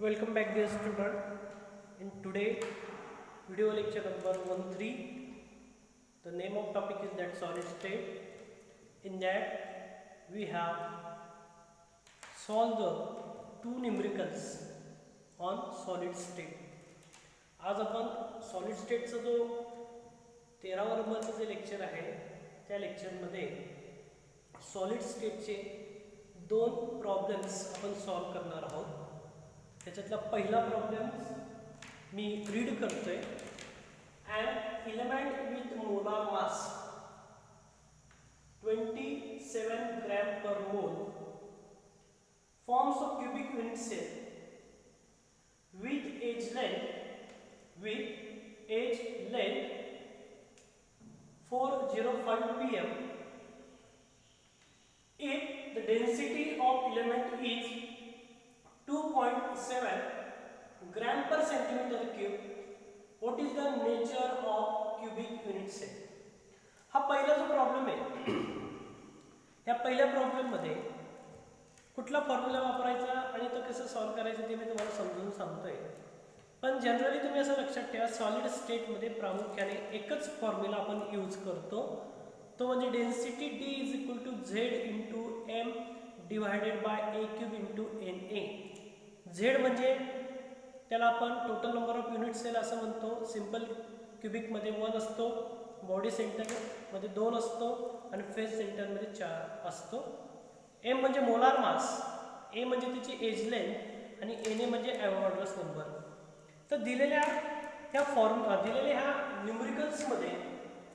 Welcome back dear student. In today video lecture number 13, the name of topic is that solid state. In that we have solved the two numericals on solid state. आज आपण solid state चा जो 13 नंबरचं जे lecture आहे त्या लेक्चरमध्ये solid स्टेटचे दोन प्रॉब्लेम्स आपण सॉल्व करणार आहोत. त्याच्यातला पहिला प्रॉब्लेम मी रीड करतोय. And element with molar mass 27 gram per mole forms a cubic unit cell with edge length 405 pm if the density of element is 2.7 gram per centimeter cube. What is the nature of cubic unit cell? हा पहिला जो problem आहे या पहिल्या problem मध्ये कुठला formula वापरायचा आणि तो कसं सॉल्व करायचं ते मी तुम्हाला समजून सांगतोय. पण जनरली तुम्ही असं लक्षात ठेवा, सॉलिड स्टेट मध्ये प्रामुख्याने एकच फॉर्म्युला आपण यूज करतो, तो म्हणजे density D is equal to Z into M divided by A cube into NA. Z म्हणजे त्याला आपण total number of unit cell असं म्हणतो. सिंपल क्यूबिक मध्ये 1 असतो, बॉडी सेंटर मध्ये 2 असतो आणि फेस सेंटर मध्ये 4 असतो. M म्हणजे मोलार मास, A म्हणजे त्याची एज लेंथ आणि NA म्हणजे एवोगाड्रोस नंबर. तर दिलेल्या ह्या न्यूमरिकल्स मध्ये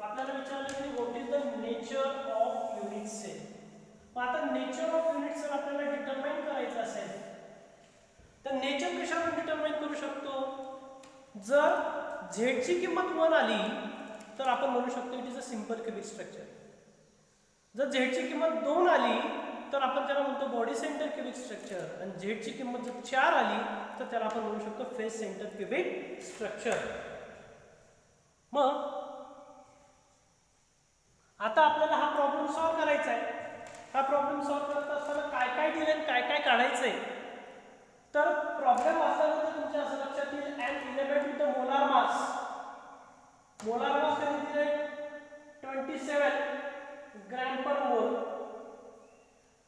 आपल्याला विचारलं की what is the nature of unit cell. मग आता नेचर ऑफ युनिट सेल आपल्याला डिटरमाइन करायचं असेल तर नेचर कशावर डिटरमाइन करू शकतो. जर Z ची किंमत 1 आली तर आपण म्हणू शकतो it is a simple cubic structure. जर Z ची किंमत 2 आली तर आपण त्याला म्हणतो बॉडी सेंटर क्यूबिक स्ट्रक्चर. आणि Z ची किंमत जर 4 आली तर त्याला आपण म्हणू शकतो फेस सेंटर क्यूबिक स्ट्रक्चर. मग आता आपल्याला हा प्रॉब्लेम सॉल्व करायचा आहे. हा प्रॉब्लेम सॉल्व करत असताना काय काय दिले आणि काय काय काढायचंय. तर प्रॉब्लेम वाचल्यानंतर तुमच्या असं लक्षात येईल and element with the molar मास कधी दिले 27 ग्रॅम पर मोल.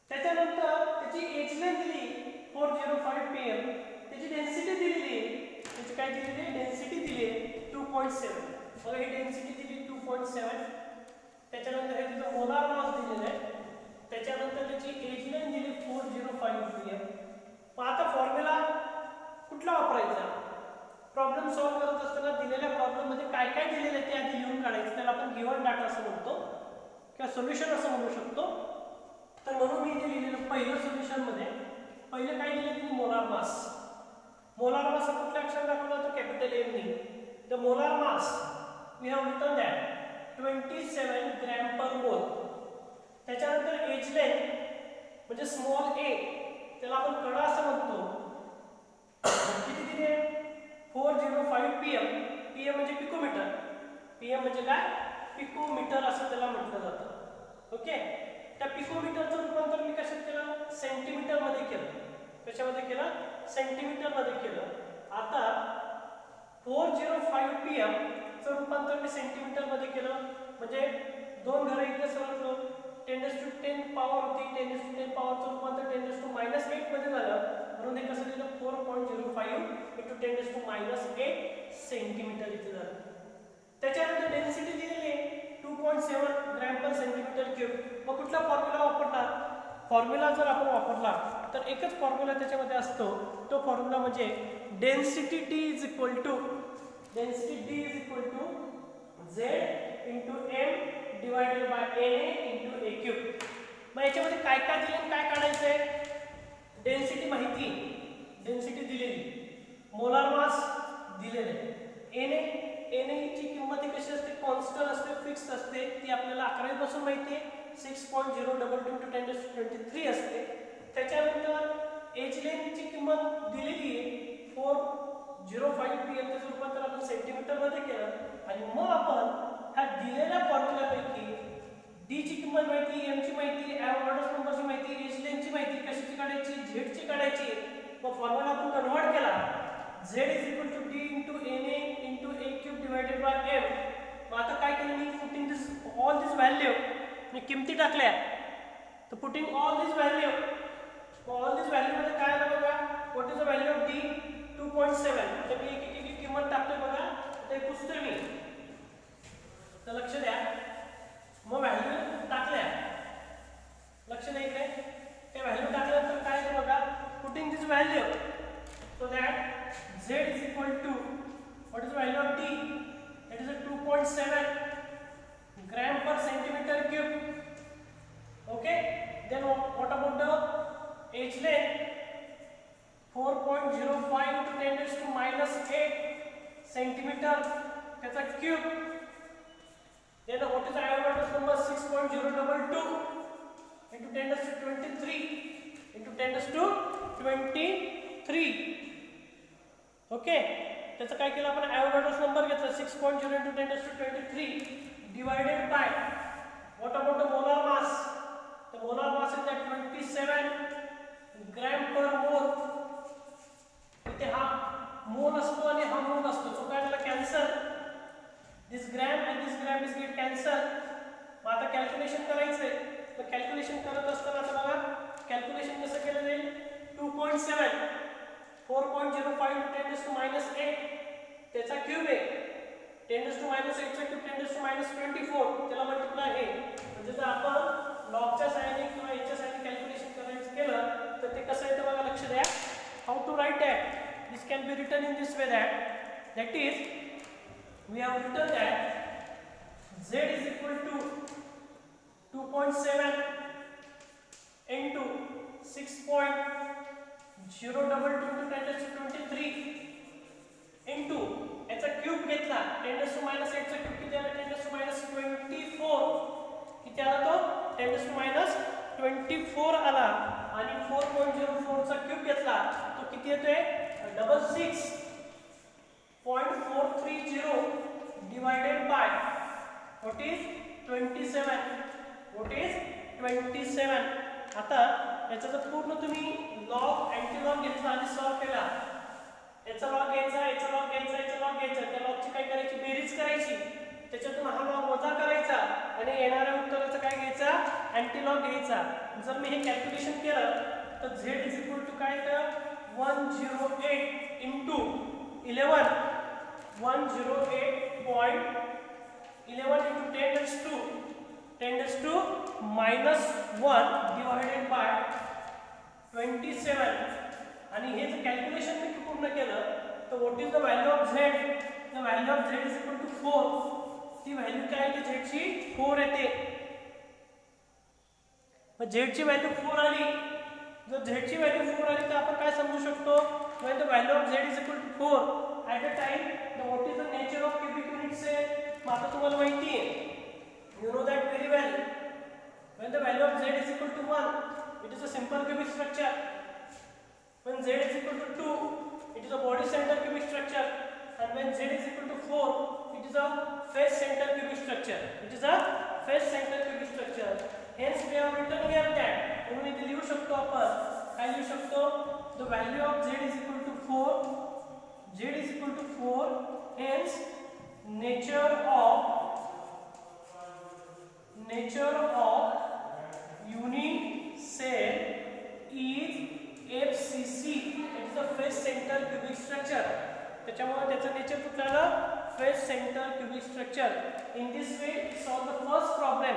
त्याच्यानंतर त्याची एज लेंथ दिली 405 pm. त्याची डेन्सिटी दिलेली आहे, त्याची काय दिलेली आहे डेन्सिटी दिली आहे 2.7. बघा ही डेन्सिटी दिली 2.7. त्याच्यानंतर हे तिचं मोलार मास दिलेलं आहे. त्याच्यानंतर त्याची एज लेंथ दिली 405 pm. मग आता फॉर्म्युला कुठला वापरायचा. प्रॉब्लेम सॉल्व करत असताना दिलेल्या प्रॉब्लेम मध्ये काय काय दिलेलं आहे ते आधी लिहून काढायचं. त्याला आपण गिव्हन डाटा असं म्हणतो किंवा सोल्युशन असं म्हणू शकतो. तर म्हणून मी इथे लिहिलेलं पहिलं सोल्युशन मध्ये पहिलं काय दिलं की मोलार मास. मोलार मास कुठल्या अक्षरात दाखवला तो कॅपिटल M ने. The molar mass we have written that 27 gram per mole. त्याच्यानंतर एज लेंथ म्हणजे स्मॉल a त्याला आपण कडा असं म्हणतो. किती दिले 405 pm. pm म्हणजे पिकोमीटर. pm म्हणजे काय पिकोमीटर असं त्याला म्हटलं जातं. ओके. त्या पिकोमीटरचं रूपांतर मी कशात केलं सेंटीमीटर मध्ये केलं. कशामध्ये केलं सेंटीमीटर मध्ये केलं. आता 405 pm चं रूपांतर मी सेंटीमीटर मध्ये केलं म्हणजे दोन घरं इकडे सरकलो. 10⁻10 पॉवर होती, 10⁻10 पॉवरचं रूपांतर 10⁻8 मध्ये झालं. म्हणून हे कसं दिलं 4.05 × 10⁻8 सेंटीमीटर इथे झालं. त्याच्यानंतर डेन्सिटी दिलेली आहे 2.7 ग्रॅम पर सेंटीमीटर क्यूब. मग कुठला फॉर्म्युला वापरणार. फॉर्म्युला जर आपण वापरला तर एकच फॉर्म्युला त्याच्यामध्ये असतो. तो फॉर्म्युला म्हणजे density D is equal to Z into M divided by NA into A cube. मग याच्यामध्ये काय काय दिले काय काढायचंय. डेन्सिटी माहिती, डेन्सिटी दिलेली, मोलार मास दिलेले, NA ची किंमत कशी असते कॉन्स्टंट असते, फिक्स्ड असते. ती आपल्याला 11वी पासून माहिती आहे 6.022 × 10⁻³ असते. त्याच्यानंतर एज लेंथ ची किंमत दिलेली आहे 405 pm. त्याचं रूपांतर आपण सेंटीमीटर मध्ये केलं. आणि मग आपण ह्या दिलेल्या फॉर्म्युल्यापैकी D ची किंमत माहिती, M ची माहिती, एवोगाड्रोस नंबरची माहिती, एज लेंथ ची माहिती कशाची काढायची Z ची काढायची. मग फॉर्म्युला आपण कन्वर्ट केला z is equal to d into na into a cube divided by m. मग आता काय केलं मी putting this all this value मी किमती टाकल्या तर पुटिंग ऑल दिस व्हॅल्यू मध्ये काय आलं बघा what is the value of d 2.7. तर मी एक किंमत टाकतोय बघा ते पुसतोय मी तर लक्ष द्या मग व्हॅल्यू टाकल्या लक्ष द्या इकडे त्या व्हॅल्यू टाकल्यानंतर काय आहे बघा putting this value so that z is equal to what is the value of d that is a 2.7 gram per centimeter cube. Okay, then what about the h length 4.05 into 10 raised to minus 8 centimeter that's a cube. Then what is the Avogadro's number 6.022 into 10 raised to 23 into 10 raised to 23. Okay त्याचं काय केलं आपण ॲव्होगाड्रोस number घेतला 6.0 into 10 raised to 23 divided by what about the molar mass. The molar mass is that 27 gram per मोल. इथे हा मोल असतो आणि हा मोल असतो सो काय झालं cancel this gram and this gram is get cancel. मग आता कॅल्क्युलेशन करायचंय तर कॅल्क्युलेशन करत असताना आता बघा कॅल्क्युलेशन कसं केलं जाईल 2.7 4.05 10 raised to minus 8 त्याचा क्यूब आहे 10 raised to minus 8 चा क्यूब 10 raised to minus 24 त्याला मल्टिप्लाय आहे म्हणजे जर आपण लॉगच्या सहाय्याने किंवा याच्या सहाय्याने कॅल्क्युलेशन करायचं केलं तर ते कसं येतं बघा लक्ष द्या. How to write that this can be written in this way that is we have written that z is equal to 2.7 into 6.022 into 10 raised to 23 into याचा क्यूब घेतला 10 raised to minus 8 चा क्यूब किती आला 10 raised to minus 24 किती आला तो 10 raised to minus 24 आला आणि 4.04 चा क्यूब घेतला तो किती येतोय 66.430 डिवाइडेड बाय व्हॉट इज 27. आता याचा जर पूर्ण तुम्ही लॉग अँटीलॉग घेतला आणि सॉल्व केला याचा लॉग घ्यायचा याचा लॉग घ्यायचा याचा लॉग घ्यायचा त्या लॉगची काय करायची बेरीज करायची त्याच्यातून हा लॉग वजा करायचा आणि येणाऱ्या उत्तराचा काय घ्यायचा अँटीलॉग घ्यायचा. जर मी हे कॅल्क्युलेशन केलं तर z इज इक्वल टू काय तर 108 into 11 108.11 into 10 raised to minus 1 divided by 27 आणि हे जर कॅल्क्युलेशन मी पूर्ण केलं तर what is the value of z. The value of z is equal to 4. ती व्हॅल्यू काय येते z ची 4 येते. मग z ची व्हॅल्यू 4 आली जर z ची व्हॅल्यू 4 आली तर आपण काय समजू शकतो when the value of z is equal to 4 at a time the what is the nature of cubic unit cell. मग आता तुम्हाला माहिती आहे you know that very well when the value of z is equal to 1 it is a simple cubic structure. When z is equal to 2 it is a body center cubic structure and when z is equal to 4 it is a face center cubic structure. It is a face center cubic structure. Hence we have written here that म्हणून इथे लिहू शकतो आपण काय लिहू शकतो the value of z is equal to 4 hence nature of unit cell is FCC. it is a face center cubic structure. त्याच्यामुळे त्याचं नेचर कुठलं आलं face center cubic structure. in this way solve the first problem.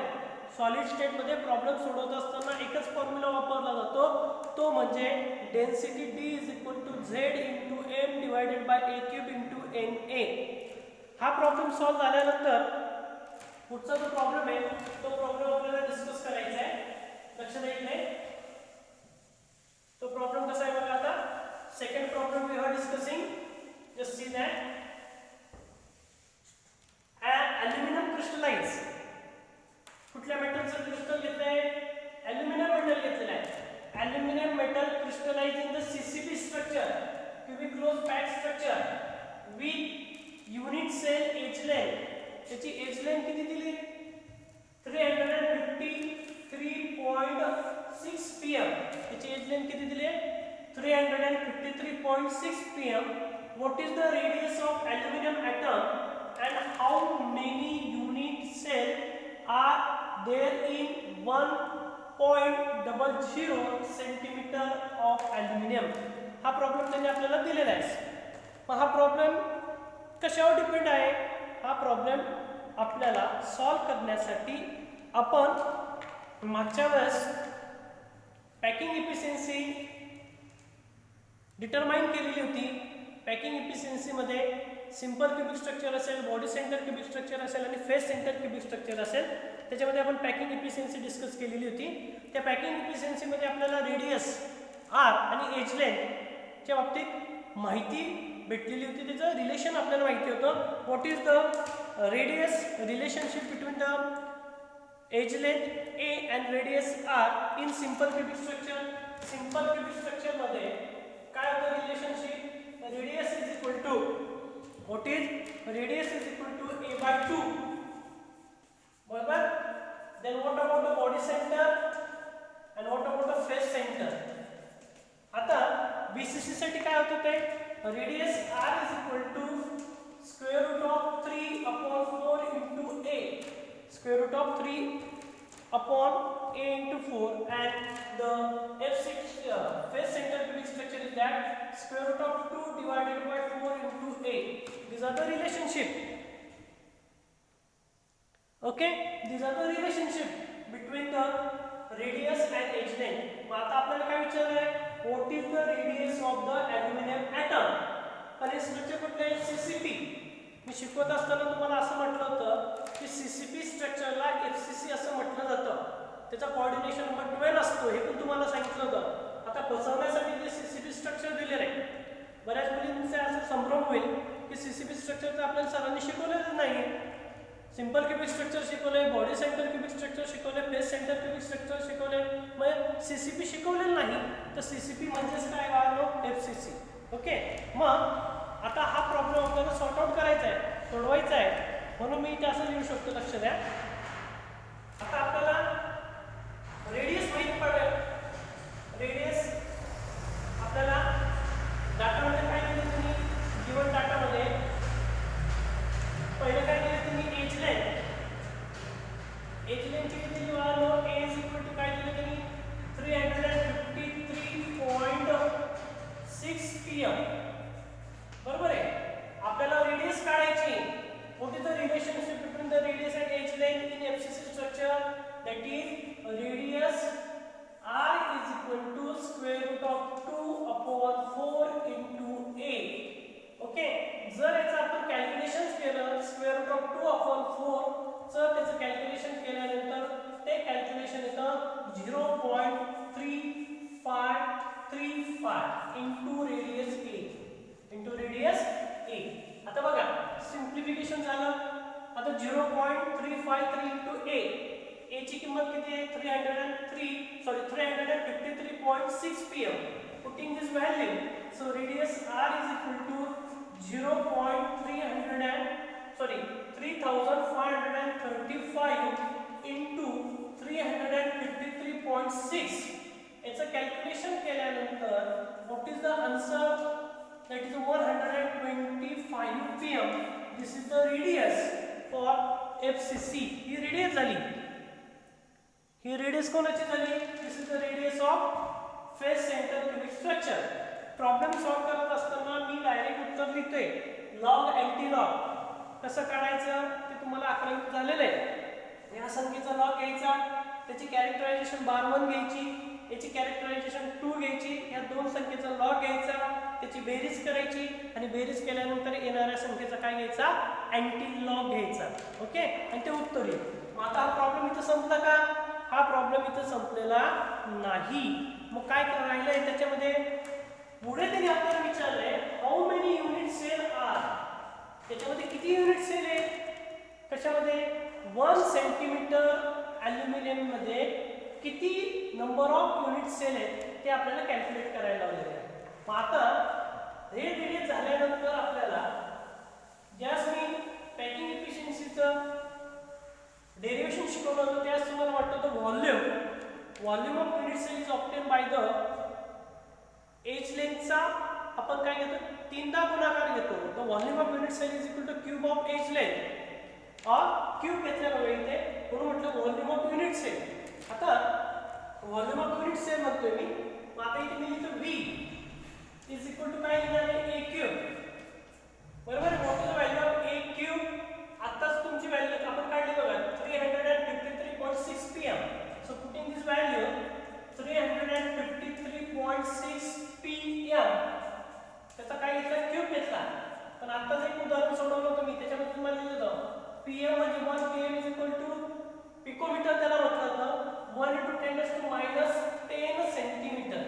Solid state मध्ये problem सोडवत असताना एकच formula वापरला जातो तो म्हणजे density D is equal to Z into M divided by A cube into NA. हा प्रॉब्लेम सॉल्व झाल्यानंतर पुढचा जो प्रॉब्लेम आहे तो प्रॉब्लेम आपल्याला डिस्कस करायचा आहे. लक्ष द्यायचंय तो प्रॉब्लेम कसा आहे बघा. आता second problem we are discussing just see that aluminium crystallise कुठल्या मेटलचं क्रिस्टल घेतलंय ॲल्युमिनियम मेटल घेतलेलं आहे. Aluminium metal crystallise in the CCP structure cubic close pack structure with unit cell edge length. त्याची एज लेंथ किती दिली 353.6 pm. त्याची edge length किती दिली 353.6 pm. What is the radius of aluminum atom and how many unit cell are there in 1.00 centimeter of aluminum? हा problem त्यांनी आपल्याला दिलेला आहे. मग हा प्रॉब्लेम कशावर डिपेंड आहे? हा प्रॉब्लेम आपल्याला सॉल्व करण्यासाठी आपण मागच्या वेळेस पॅकिंग इफिशियन्सी डिटरमाइन केलेली होती. पॅकिंग इफिशियन्सीमध्ये सिंपल क्युबिक स्ट्रक्चर असेल, बॉडी सेंटर क्युबिक स्ट्रक्चर असेल आणि फेस सेंटर क्युबिक स्ट्रक्चर असेल. त्याच्यामध्ये आपण पॅकिंग इफिशियन्सी डिस्कस केलेली होती. त्या पॅकिंग इफिशियन्सीमध्ये आपल्याला रेडियस आर आणि एज लेंथच्या बाबतीत माहिती भेटलेली होती. त्याचं रिलेशन आपल्याला माहिती होतं. What is the radius relationship between the edge length A and radius R in simple cubic structure. Simple cubic स्ट्रक्चरमध्ये काय होतं relationship? Radius is equal to what is radius is equal to a/2. बरोबर. Then what about the body centre and what about the face centre? आता BCC साठी काय होतं ते? Radius r is equal to square root of 3/4 into a. Square root of 3 upon a into 4, and the face center cubic structure is that square root of 2 divided by 4 into a. These are the relationship. Okay, these are the relationship between the radius and edge length. आता आपल्याला काय विचारलं आहे? What is the radius of the aluminum atom? आणि structure कुठलं आहे? CCP. मी शिकवत असताना तुम्हाला असं म्हटलं होतं की सीसीपी स्ट्रक्चरला एफसीसी असं म्हटलं जातं. त्याचा कोऑर्डिनेशन नंबर 12 असतो, हे पण तुम्हाला सांगितलं होतं. आता बसवण्यासाठी जे सीसीपी स्ट्रक्चर दिलेलं आहे, बऱ्याच मुलींचा असं संभ्रम होईल की सीसीपी स्ट्रक्चर तर आपल्याला सरांनी शिकवलेलं नाही. सिंपल क्युबिक स्ट्रक्चर शिकवले, बॉडी सेंटर क्युबिक स्ट्रक्चर शिकवले, फेस सेंटर क्युबिक स्ट्रक्चर शिकवले, मग सीसीपी शिकवलेलं नाही. तर सीसीपी म्हणजेच काय वाढलो? एफसीसी. ओके. मग आता हा प्रॉब्लेम आपल्याला सॉर्ट आउट करायचा आहे, सोडवायचा आहे. म्हणून मी इथे असं लिहू शकतो, लक्ष द्या. आता आपल्याला रेडियस माहित पडेल. रेडियस आपल्याला डाटामध्ये काय दिलं तुम्ही? गिवन डाटामध्ये पहिलं काय दिलं तुम्ही? Age length. एज लेंथ किती दिली? वाढलो ए इज इक्वल टू काय दिलं तुम्ही? 353.6 pm. बरोबर आहे. आपल्याला रेडियस काढायची. What is the relationship between the radius and edge length in FCC structure? That is radius r is equal to square root of 2/4 into a. Okay. जर याचं आपण कॅल्क्युलेशन केलं, स्क्वेअर रूट ऑफ 2/4 तर त्याचं calculation केल्यानंतर ते calculation येतं 0.3535 into radius a. Into radius A. आता बघा सिम्प्लिफिकेशन झालं. आता 0.353 इंटू ए. ए ची किंमत किती आहे? 353.6 pm. Putting this value, so radius r is equal to 3535 into 353.6. याचं कॅल्क्युलेशन केल्यानंतर what is the answer? That is 125 pm. This is the radius for FCC. He radius झाली. ही रेडियस कोणाची झाली? This is the radius of face center cubic structure. Problem solve करत असताना मी direct उत्तर लिहितोय. Log anti log कसं काढायचं ते तुम्हाला आकलन झालेलं आहे. या संख्येचा लॉग घ्यायचा, त्याची कॅरेक्टरायझेशन बार 1 घ्यायची, याची कॅरेक्टरायझेशन 2 घ्यायची, या दोन संख्येचा लॉग घ्यायचा, त्याची बेरीज करायची आणि बेरीज केल्यानंतर येणाऱ्या संख्येचा काय घ्यायचा? अँटी लॉग घ्यायचा. ओके. आणि ते उत्तर येईल. मग आता हा प्रॉब्लेम इथं संपला का? हा प्रॉब्लेम इथं संपलेला नाही. मग काय राहिलंय त्याच्यामध्ये? पुढे त्यांनी आपल्याला विचारलंय how many unit cell are. त्याच्यामध्ये किती युनिट सेल आहेत? कशामध्ये? 1 सेंटीमीटर ॲल्युमिनियम मध्ये किती नंबर ऑफ युनिट सेल आहेत ते आपल्याला कॅल्क्युलेट करायला लावलेले आहे. मग आता हे रेडियस झाल्यानंतर आपल्याला ज्यास मी पॅकिंग इफिशियन्सीचं डेरिव्हेशन शिकवलं होतं त्यास तुम्हाला वाटतं तर volume of unit cell is obtain by the edge तीनदा गुणाकार घेतो तर volume of unit cell is equal to cube of edge length cube घेतल्या बघा इथे म्हणून म्हटलं व्हॉल्यूम ऑफ युनिट सेल. आता व्हॉल्यूम ऑफ युनिट सेल म्हणतोय मी, मग आता इथे मी लिहितो V इज इक्वल टू काय लिहिणार आहे a क्यूब. बरोबर आहे. What is the value of a cube? आताच तुमची व्हॅल्यू आपण काढली बघा 353.6 pm. सो पुटिंग दिस व्हॅल्यू 353.6 pm त्याचा काय घेतला क्यूब घेतला. पण आताच एक उदाहरण सोडवलं होतं मी त्याच्यामध्ये तुम्हाला लिहिलं होतं pm म्हणजे 1 pm is equal to picometre त्याला म्हटलं होतं 1 × 10⁻10 सेंटीमीटर.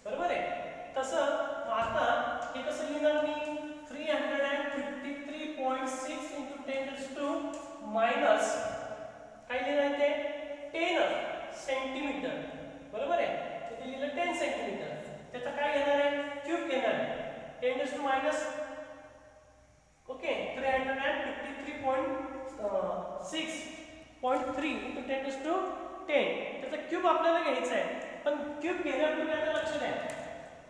बरोबर आहे. तसं आता हे कसं लिहिणार मी 353.6 × 10⁻⁻ काय लिहिणार ते 10 सेंटीमीटर. बरोबर आहे. तिथे लिहिलं 10 सेंटीमीटर. त्याचा काय घेणार आहे क्यूब घेणार आहे 10⁻⁻. ओके 353.6.3 × 10⁻10 त्याचा क्यूब आपल्याला घ्यायचा आहे. पण क्यूब घेण्यापूर्वी आता लक्ष द्या.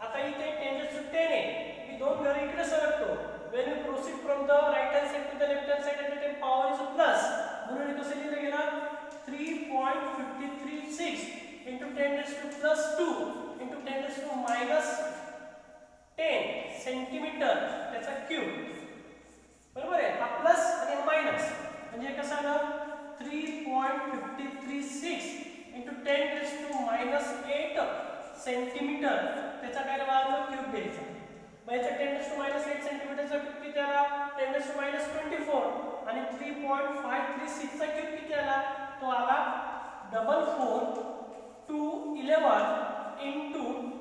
आता इथे 10⁻10 आहे. मी दोन घरे इकडे सरकतो. when we proceed from the right hand side to the left hand side and the power is plus म्हणून हे कसं लिहिलं गेलं 3.536 × 10⁻+2 × 10⁻10 सेंटीमीटर त्याचा क्यूब. बरोबर आहे. हा प्लस आणि मायनस म्हणजे कसं आलं 3.536 × 10⁻8 सेंटीमीटर त्याचा काय लागला क्यूब घ्यायचा. मग याचा 10⁻8 सेंटीमीटरचा क्यूब किती आला 10⁻24 आणि 3.536 चा क्यूब किती आला तो आला 44211 ×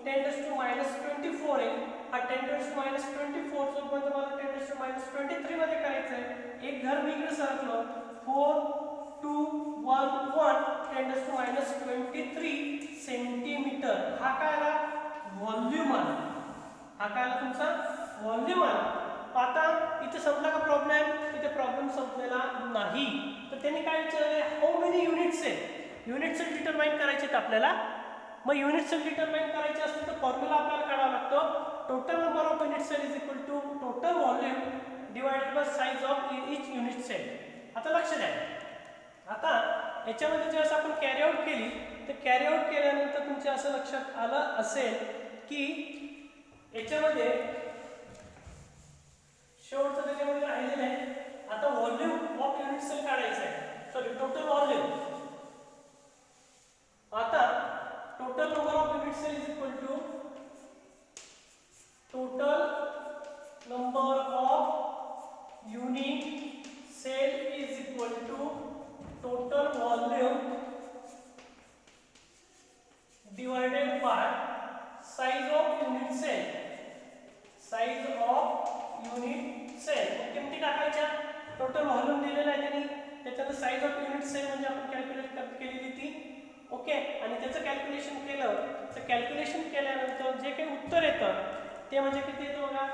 10⁻24 आहे. हा 10⁻24 जो पण तुम्हाला 10⁻23 मध्ये करायचं आहे. एक घर मी इकडे सरकलो 4211 10⁻23 सेंटीमीटर. हा काय आला व्हॉल्यूम आला. हा काय आला तुमचा व्हॉल्यूम आला. आता इथे संपला का प्रॉब्लेम? इथे प्रॉब्लेम संपलेला नाही. तर त्यांनी काय विचारले हाऊ मेनी युनिट्स आहेत. युनिट सेल डिटरमाइन करायचे आहेत आपल्याला. मग युनिट सेल डिटरमाइन करायचे असतील तर फॉर्म्युला आपल्याला काढावा लागतो total number of unit cell is equal to total volume divided by size of each unit cell. आता लक्ष द्या. आता याच्यामध्ये जेव्हा आपण कॅरी आउट केली तर कॅरी आउट केल्यानंतर तुमच्या असं लक्षात आलं असेल की याच्यामध्ये शेवटचं त्याच्यामध्ये राहिलेलं आहे. आता व्हॉल्यूम ऑफ युनिट सेल काढायचं आहे. Sorry total volume. आता total number of unit cell is equal to total number of unit cell is equal to total volume divided by size of unit cell. Size of unit cell किमती टाकायच्या. Total volume दिलेला आहे त्यांनी त्याच्यात size of unit sale म्हणजे आपण calculate केलेली ती. ओके आणि त्याचं कॅल्क्युलेशन केलं तर कॅल्क्युलेशन केल्यानंतर जे काही उत्तर येतं ते म्हणजे किती येतं बघा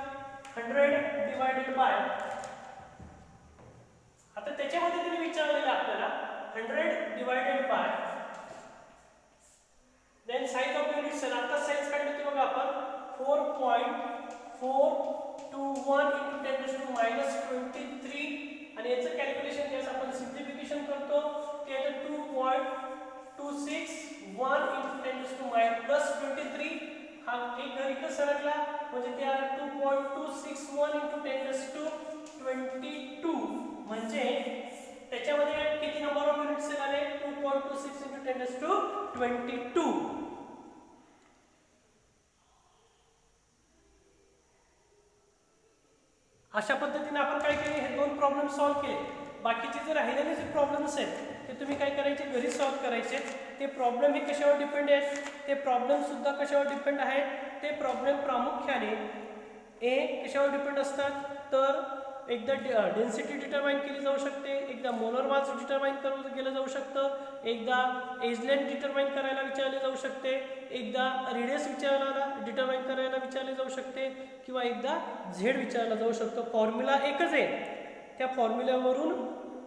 100 डिवाइडेड बाय. आता त्याच्यामध्ये त्यांनी विचारलेलं आपल्याला 100 divided by then size of unit cell. आता सेल्स काढली होती बघा आपण 4.421 × 10⁻23 आणि याचं कॅल्क्युलेशन ज्यावेळेस आपण सिम्प्लिफिकेशन करतो ते येतं 2.261 × 10⁻+23. हा एक घर इकडे सरकला म्हणजे ते आलं 2.261 × 10⁻22 म्हणजे त्याच्यामध्ये किती नंबर ऑफ युनिट सेल आले 2.26 × 10⁻22. अशा पद्धतीने आपण काय केले हे दोन प्रॉब्लेम सॉल्व्ह केले. बाकीचे जे राहिलेले जे प्रॉब्लेम्स आहेत ते तुम्ही काय करायचे घरी सॉल्व्ह करायचे. ते प्रॉब्लेम हे कशावर डिपेंड आहेत ते प्रॉब्लेम सुद्धा कशावर डिपेंड आहेत. ते प्रॉब्लेम प्रामुख्याने कशावर डिपेंड असतात तर एकदा डेन्सिटी डिटरमाइन केली जाऊ शकते, एकदा मोलर मास डिटरमाइन केलं जाऊ शकतं, एकदा एज लेंथ डिटरमाइन करायला विचारले जाऊ शकते, एकदा रेडियस डिटरमाइन करायला विचारले जाऊ शकते किंवा एकदा झेड विचारला जाऊ शकतो. फॉर्म्युला एकच आहे. त्या फॉर्म्युल्यावरून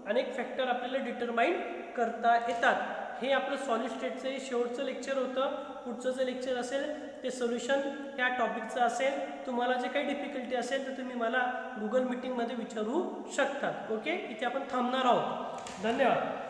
अनेक फॅक्टर आपल्याला डिटरमाइन करता येतात. हे आपलं सॉलिड स्टेटचं शेवटचं लेक्चर होतं. पुढचं जे लेक्चर असेल ते सोल्युशन ह्या टॉपिकचं असेल. तुम्हाला जे काही डिफिकल्टी असेल तर तुम्ही मला गुगल मीटिंगमध्ये विचारू शकता. ओके, इथे आपण थांबणार आहोत. धन्यवाद.